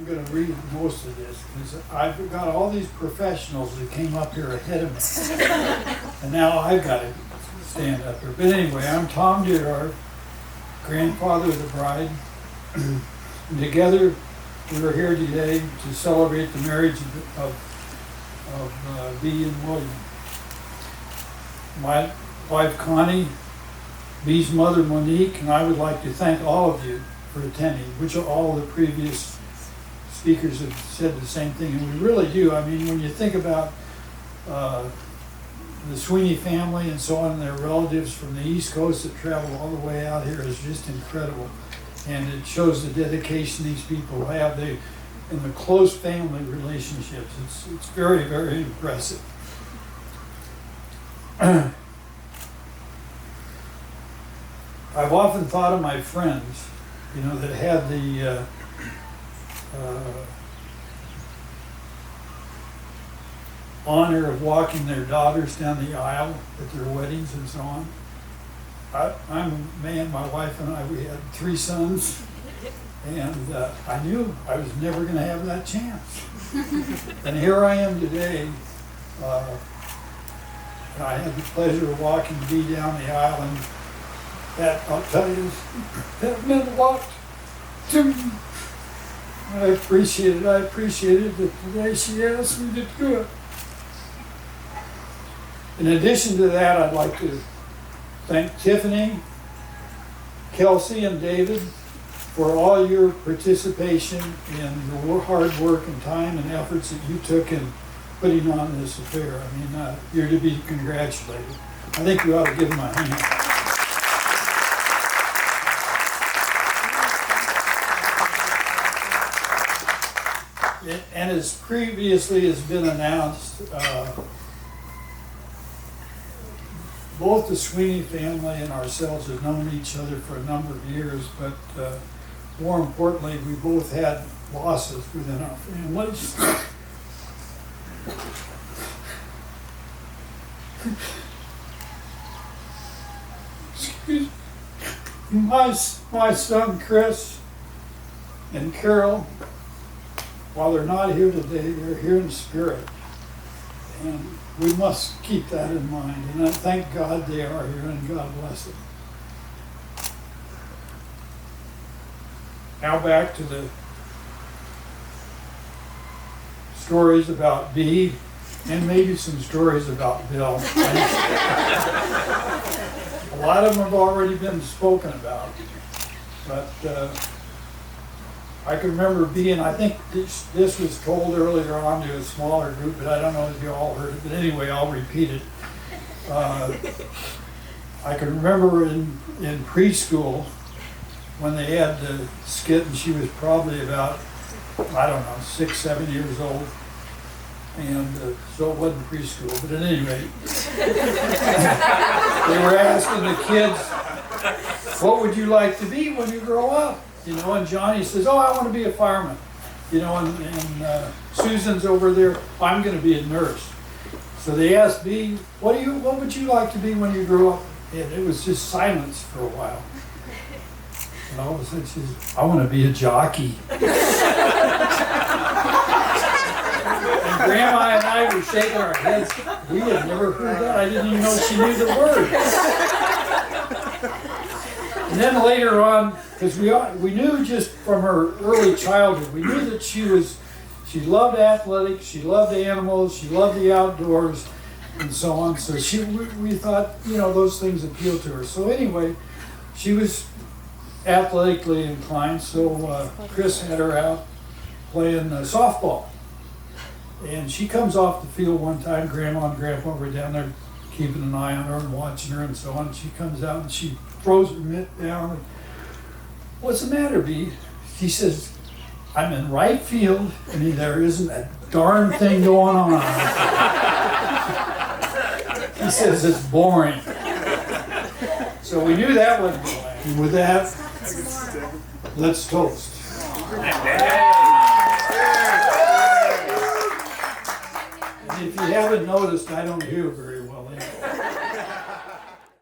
I'm going to read most of this because I've got all these professionals that came up here ahead of me. And now I've got to stand up here. But anyway, I'm Tom Deardorff, grandfather of the bride. And together, we are here today to celebrate the marriage of Bee and William. My wife Connie, Bee's mother Monique, and I would like to thank all of you for attending, which all the previous speakers have said the same thing, and we really do. I mean, when you think about the Sweeney family and so on, and their relatives from the East Coast that travel all the way out here is just incredible. And it shows the dedication these people have, and the close family relationships. It's very, very impressive. I've often thought of my friends, you know, that had the honor of walking their daughters down the aisle at their weddings and so on. I'm a man, my wife and I, we had 3 sons, and I knew I was never going to have that chance. And here I am today. I had the pleasure of walking Bee down the aisle, and that, I'll tell you, that meant a lot to me. I appreciated that today she asked me to do it. In addition to that, I'd like to thank Tiffany, Kelsey, and David for all your participation in the hard work and time and efforts that you took in putting on this affair. I mean, you're to be congratulated. I think we ought to give them a hand. And as previously has been announced, both the Sweeney family and ourselves have known each other for a number of years, but more importantly, we both had losses within our families. Excuse me. My son Chris and Carol, while they're not here today, they're here in spirit. And we must keep that in mind. And I thank God they are here, and God bless them. Now back to the stories about Bee, and maybe some stories about Bill. A lot of them have already been spoken about, but I can remember Bee, and I think this was told earlier on to a smaller group, but I don't know if you all heard it. But anyway, I'll repeat it. I can remember in preschool when they had the skit, and she was probably about, I don't know, 6, 7 years old. And so it wasn't preschool, but at any rate, they were asking the kids, what would you like to be when you grow up? You know, and Johnny says, oh, I want to be a fireman. You know, and Susan's over there, I'm going to be a nurse. So they asked Bee, what would you like to be when you grow up? And it was just silence for a while. And all of a sudden she says, I want to be a jockey. And Grandma and I were shaking our heads. We had never heard that. I didn't even know she knew the word. And then later on, because we knew just from her early childhood, we knew that she loved athletics, she loved animals, she loved the outdoors, and so on. So we thought, you know, those things appealed to her. So anyway, she was athletically inclined, so Chris had her out playing softball. And she comes off the field one time, Grandma and Grandpa were down there keeping an eye on her and watching her and so on. She comes out and she throws her mitt down. And, what's the matter, Bee? She says, I'm in right field and there isn't a darn thing going on. He says it's boring. So we knew that wasn't going to. And with that, let's toast. And if you haven't noticed, I don't hear very